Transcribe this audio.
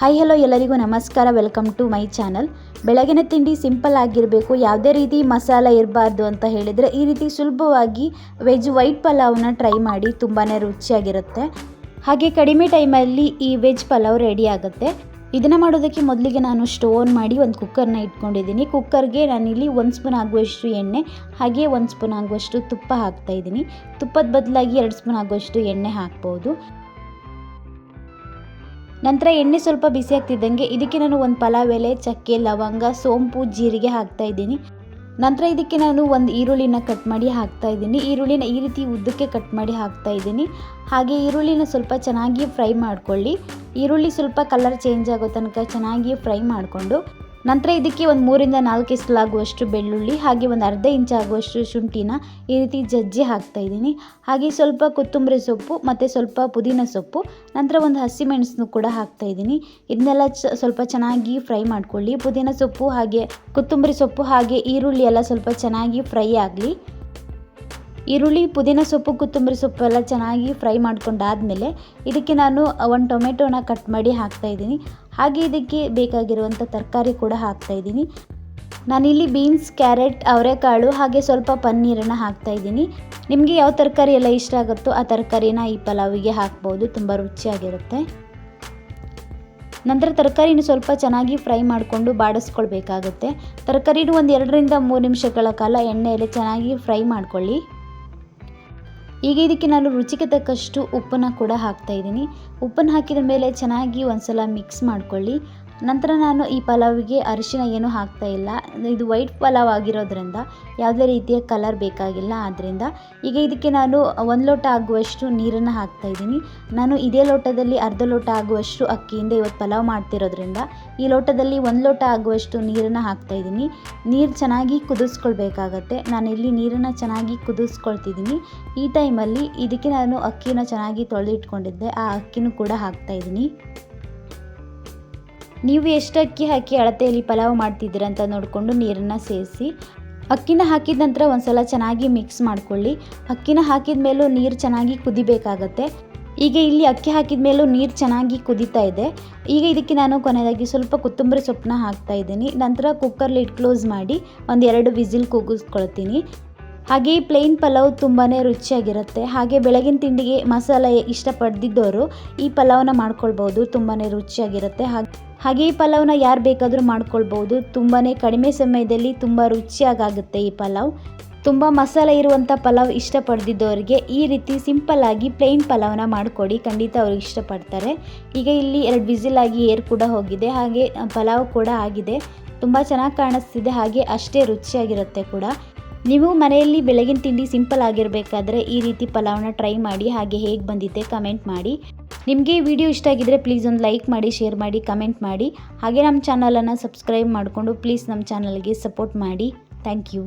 Hi hello ಎಲ್ಲರಿಗೂ ನಮಸ್ಕಾರ. Welcome to my channel. ಬೆಳಗಿನ ತಿಂಡಿ ಸಿಂಪಲ್ ಆಗಿರಬೇಕು, ಯಾವುದೇ ರೀತಿ ಮಸಾಲೆ ಇರಬಾರ್ದು ಅಂತ ಹೇಳಿದರೆ ಈ ರೀತಿ ಸುಲಭವಾಗಿ ವೆಜ್ ವೈಟ್ ಪಲಾವ್ನ ಟ್ರೈ ಮಾಡಿ. ತುಂಬಾ ರುಚಿಯಾಗಿರುತ್ತೆ, ಹಾಗೆ ಕಡಿಮೆ ಟೈಮಲ್ಲಿ ಈ ವೆಜ್ ಪಲಾವ್ ರೆಡಿ ಆಗುತ್ತೆ. ಇದನ್ನು ಮಾಡೋದಕ್ಕೆ ಮೊದಲಿಗೆ ನಾನು ಸ್ಟವ್ ಆನ್ ಮಾಡಿ ಒಂದು ಕುಕ್ಕರ್ನ ಇಟ್ಕೊಂಡಿದ್ದೀನಿ. ಕುಕ್ಕರ್ಗೆ ನಾನಿಲ್ಲಿ 1 ಸ್ಪೂನ್ ಆಗುವಷ್ಟು ಎಣ್ಣೆ ಹಾಗೆ 1 ಸ್ಪೂನ್ ಆಗುವಷ್ಟು ತುಪ್ಪ ಹಾಕ್ತಾಯಿದ್ದೀನಿ. ತುಪ್ಪದ ಬದಲಾಗಿ 2 ಸ್ಪೂನ್ ಆಗುವಷ್ಟು ಎಣ್ಣೆ ಹಾಕ್ಬೋದು. ನಂತರ ಎಣ್ಣೆ ಸ್ವಲ್ಪ ಬಿಸಿ ಆಗ್ತಿದ್ದಂಗೆ ಇದಕ್ಕೆ ನಾನು ಒಂದು ಪಲಾವ್ ಎಲೆ, ಚಕ್ಕೆ, ಲವಂಗ, ಸೋಂಪು, ಜೀರಿಗೆ ಹಾಕ್ತಾ ಇದ್ದೀನಿ. ನಂತರ ಇದಕ್ಕೆ ನಾನು ಒಂದು ಈರುಳ್ಳಿನ ಕಟ್ ಮಾಡಿ ಹಾಕ್ತಾ ಇದ್ದೀನಿ. ಈರುಳ್ಳಿನ ಈ ರೀತಿ ಉದ್ದಕ್ಕೆ ಕಟ್ ಮಾಡಿ ಹಾಕ್ತಾ ಇದ್ದೀನಿ. ಹಾಗೆ ಈರುಳ್ಳಿನ ಸ್ವಲ್ಪ ಚೆನ್ನಾಗಿ ಫ್ರೈ ಮಾಡ್ಕೊಳ್ಳಿ. ಈರುಳ್ಳಿ ಸ್ವಲ್ಪ ಕಲರ್ ಚೇಂಜ್ ಆಗೋ ತನಕ ಚೆನ್ನಾಗಿ ಫ್ರೈ ಮಾಡಿಕೊಂಡು ನಂತರ ಇದಕ್ಕೆ ಒಂದು 3 ರಿಂದ 4 ಎಸಲಾಗುವಷ್ಟು ಬೆಳ್ಳುಳ್ಳಿ ಹಾಗೆ ಒಂದು ಅರ್ಧ ಇಂಚ್ ಆಗುವಷ್ಟು ಶುಂಠಿನ ಈ ರೀತಿ ಜಜ್ಜಿ ಹಾಕ್ತಾ ಇದ್ದೀನಿ. ಹಾಗೆ ಸ್ವಲ್ಪ ಕೊತ್ತಂಬರಿ ಸೊಪ್ಪು ಮತ್ತು ಸ್ವಲ್ಪ ಪುದೀನ ಸೊಪ್ಪು, ನಂತರ ಒಂದು ಹಸಿಮೆಣಸನ್ನು ಕೂಡ ಹಾಕ್ತಾ ಇದ್ದೀನಿ. ಇದನ್ನೆಲ್ಲ ಸ್ವಲ್ಪ ಚೆನ್ನಾಗಿ ಫ್ರೈ ಮಾಡ್ಕೊಳ್ಳಿ. ಪುದೀನ ಸೊಪ್ಪು ಹಾಗೆ ಕೊತ್ತಂಬರಿ ಸೊಪ್ಪು ಹಾಗೆ ಈರುಳ್ಳಿ ಎಲ್ಲ ಸ್ವಲ್ಪ ಚೆನ್ನಾಗಿ ಫ್ರೈ ಆಗಲಿ. ಈರುಳ್ಳಿ, ಪುದೀನ ಸೊಪ್ಪು, ಕೊತ್ತಂಬರಿ ಸೊಪ್ಪು ಎಲ್ಲ ಚೆನ್ನಾಗಿ ಫ್ರೈ ಮಾಡ್ಕೊಂಡಾದಮೇಲೆ ಇದಕ್ಕೆ ನಾನು ಒಂದು ಟೊಮೆಟೊನ ಕಟ್ ಮಾಡಿ ಹಾಕ್ತಾಯಿದ್ದೀನಿ. ಹಾಗೆ ಇದಕ್ಕೆ ಬೇಕಾಗಿರುವಂಥ ತರಕಾರಿ ಕೂಡ ಹಾಕ್ತಾಯಿದ್ದೀನಿ. ನಾನಿಲ್ಲಿ ಬೀನ್ಸ್, ಕ್ಯಾರೆಟ್, ಅವರೆಕಾಳು ಹಾಗೆ ಸ್ವಲ್ಪ ಪನ್ನೀರನ್ನು ಹಾಕ್ತಾಯಿದ್ದೀನಿ. ನಿಮಗೆ ಯಾವ ತರಕಾರಿ ಎಲ್ಲ ಇಷ್ಟ ಆಗುತ್ತೋ ಆ ತರಕಾರಿನ ಈ ಪಲಾವಿಗೆ ಹಾಕ್ಬೋದು, ತುಂಬ ರುಚಿಯಾಗಿರುತ್ತೆ. ನಂತರ ತರಕಾರಿನ ಸ್ವಲ್ಪ ಚೆನ್ನಾಗಿ ಫ್ರೈ ಮಾಡಿಕೊಂಡು ಬಾಡಿಸ್ಕೊಳ್ಬೇಕಾಗುತ್ತೆ. ತರಕಾರಿನೂ ಒಂದು 2 ರಿಂದ 3 ನಿಮಿಷಗಳ ಕಾಲ ಎಣ್ಣೆಯಲ್ಲಿ ಚೆನ್ನಾಗಿ ಫ್ರೈ ಮಾಡ್ಕೊಳ್ಳಿ. ಈಗ ಇದಕ್ಕೆ ನಾನು ರುಚಿಗೆ ತಕ್ಕಷ್ಟು ಉಪ್ಪನ್ನು ಕೂಡ ಹಾಕ್ತಾಯಿದ್ದೀನಿ. ಉಪ್ಪನ್ನು ಹಾಕಿದ ಮೇಲೆ ಚೆನ್ನಾಗಿ ಒಂದು ಸಲ ಮಿಕ್ಸ್ ಮಾಡ್ಕೊಳ್ಳಿ. ನಂತರ ನಾನು ಈ ಪಲಾವಿಗೆ ಅರಿಶಿನ ಏನೂ ಹಾಕ್ತಾಯಿಲ್ಲ. ಇದು ವೈಟ್ ಪಲಾವ್ ಆಗಿರೋದ್ರಿಂದ ಯಾವುದೇ ರೀತಿಯ ಕಲರ್ ಬೇಕಾಗಿಲ್ಲ. ಆದ್ದರಿಂದ ಈಗ ಇದಕ್ಕೆ ನಾನು 1 ಲೋಟ ಆಗುವಷ್ಟು ನೀರನ್ನು ಹಾಕ್ತಾಯಿದ್ದೀನಿ. ನಾನು ಇದೇ ಲೋಟದಲ್ಲಿ ಅರ್ಧ ಲೋಟ ಆಗುವಷ್ಟು ಅಕ್ಕಿಯಿಂದ ಇವತ್ತು ಪಲಾವ್ ಮಾಡ್ತಿರೋದ್ರಿಂದ ಈ ಲೋಟದಲ್ಲಿ 1 ಲೋಟ ಆಗುವಷ್ಟು ನೀರನ್ನು ಹಾಕ್ತಾಯಿದ್ದೀನಿ. ನೀರು ಚೆನ್ನಾಗಿ ಕುದಿಸ್ಕೊಳ್ಬೇಕಾಗತ್ತೆ. ನಾನಿಲ್ಲಿ ನೀರನ್ನು ಚೆನ್ನಾಗಿ ಕುದಿಸ್ಕೊಳ್ತಿದ್ದೀನಿ. ಈ ಟೈಮಲ್ಲಿ ಇದಕ್ಕೆ ನಾನು ಅಕ್ಕಿನ ಚೆನ್ನಾಗಿ ತೊಳೆದಿಟ್ಕೊಂಡಿದ್ದೆ, ಆ ಅಕ್ಕಿನೂ ಕೂಡ ಹಾಕ್ತಾಯಿದ್ದೀನಿ. ನೀವು ಎಷ್ಟು ಅಕ್ಕಿ ಹಾಕಿ ಅಳತೆಯಲ್ಲಿ ಪಲಾವ್ ಮಾಡ್ತಿದ್ದೀರ ಅಂತ ನೋಡಿಕೊಂಡು ನೀರನ್ನು ಸೇರಿಸಿ. ಅಕ್ಕಿನ ಹಾಕಿದ ನಂತರ ಒಂದು ಸಲ ಚೆನ್ನಾಗಿ ಮಿಕ್ಸ್ ಮಾಡ್ಕೊಳ್ಳಿ. ಅಕ್ಕಿನ ಹಾಕಿದ ಮೇಲೂ ನೀರು ಚೆನ್ನಾಗಿ ಕುದಿಬೇಕಾಗತ್ತೆ. ಈಗ ಇಲ್ಲಿ ಅಕ್ಕಿ ಹಾಕಿದ ಮೇಲೂ ನೀರು ಚೆನ್ನಾಗಿ ಕುದೀತಾ ಇದೆ. ಈಗ ಇದಕ್ಕೆ ನಾನು ಕೊನೆಯದಾಗಿ ಸ್ವಲ್ಪ ಕೊತ್ತಂಬರಿ ಸೊಪ್ಪನ್ನ ಹಾಕ್ತಾಯಿದ್ದೀನಿ. ನಂತರ ಕುಕ್ಕರ್ ಲಿಡ್ ಕ್ಲೋಸ್ ಮಾಡಿ ಒಂದು 2 ವಿಸಿಲ್ ಕೂಗಿಸ್ಕೊಳ್ತೀನಿ. ಹಾಗೆ ಈ ಪ್ಲೇನ್ ಪಲಾವ್ ತುಂಬಾ ರುಚಿಯಾಗಿರುತ್ತೆ. ಹಾಗೆ ಬೆಳಗಿನ ತಿಂಡಿಗೆ ಮಸಾಲೆ ಇಷ್ಟಪಡ್ದಿದ್ದವರು ಈ ಪಲಾವ್ನ ಮಾಡ್ಕೊಳ್ಬೋದು, ತುಂಬಾ ರುಚಿಯಾಗಿರುತ್ತೆ. ಹಾಗೆ ಈ ಪಲಾವ್ನ ಯಾರು ಬೇಕಾದರೂ ಮಾಡ್ಕೊಳ್ಬೋದು. ತುಂಬಾ ಕಡಿಮೆ ಸಮಯದಲ್ಲಿ ತುಂಬ ರುಚಿಯಾಗುತ್ತೆ ಈ ಪಲಾವ್. ತುಂಬ ಮಸಾಲೆ ಇರುವಂಥ ಪಲಾವ್ ಇಷ್ಟಪಡ್ದಿದ್ದವರಿಗೆ ಈ ರೀತಿ ಸಿಂಪಲ್ಲಾಗಿ ಪ್ಲೇನ್ ಪಲಾವ್ನ ಮಾಡಿಕೊಡಿ, ಖಂಡಿತ ಅವ್ರಿಗೆ ಇಷ್ಟಪಡ್ತಾರೆ. ಈಗ ಇಲ್ಲಿ 2 ವಿಸಿಲ್ ಆಗಿ ಏರ್ ಕೂಡ ಹೋಗಿದೆ, ಹಾಗೆ ಪಲಾವ್ ಕೂಡ ಆಗಿದೆ. ತುಂಬ ಚೆನ್ನಾಗಿ ಕಾಣಿಸ್ತಿದೆ, ಹಾಗೆ ಅಷ್ಟೇ ರುಚಿಯಾಗಿರುತ್ತೆ ಕೂಡ. ನೀವು ಮನೆಯಲ್ಲಿ ಬೆಳಗಿನ ತಿಂಡಿ ಸಿಂಪಲ್ ಆಗಿರಬೇಕಾದ್ರೆ ಈ ರೀತಿ ಪಲಾವ್ನ ಟ್ರೈ ಮಾಡಿ. ಹಾಗೆ ಹೇಗೆ ಬಂದಿದೆ ಕಮೆಂಟ್ ಮಾಡಿ. ನಿಮಗೆ ಈ ವಿಡಿಯೋ ಇಷ್ಟ ಆಗಿದ್ದರೆ ಪ್ಲೀಸ್ ಒಂದು ಲೈಕ್ ಮಾಡಿ, ಶೇರ್ ಮಾಡಿ, ಕಮೆಂಟ್ ಮಾಡಿ. ಹಾಗೆ ನಮ್ಮ ಚಾನಲನ್ನು ಸಬ್ಸ್ಕ್ರೈಬ್ ಮಾಡಿಕೊಂಡು ಪ್ಲೀಸ್ ನಮ್ಮ ಚಾನಲ್ಗೆ ಸಪೋರ್ಟ್ ಮಾಡಿ. Thank you.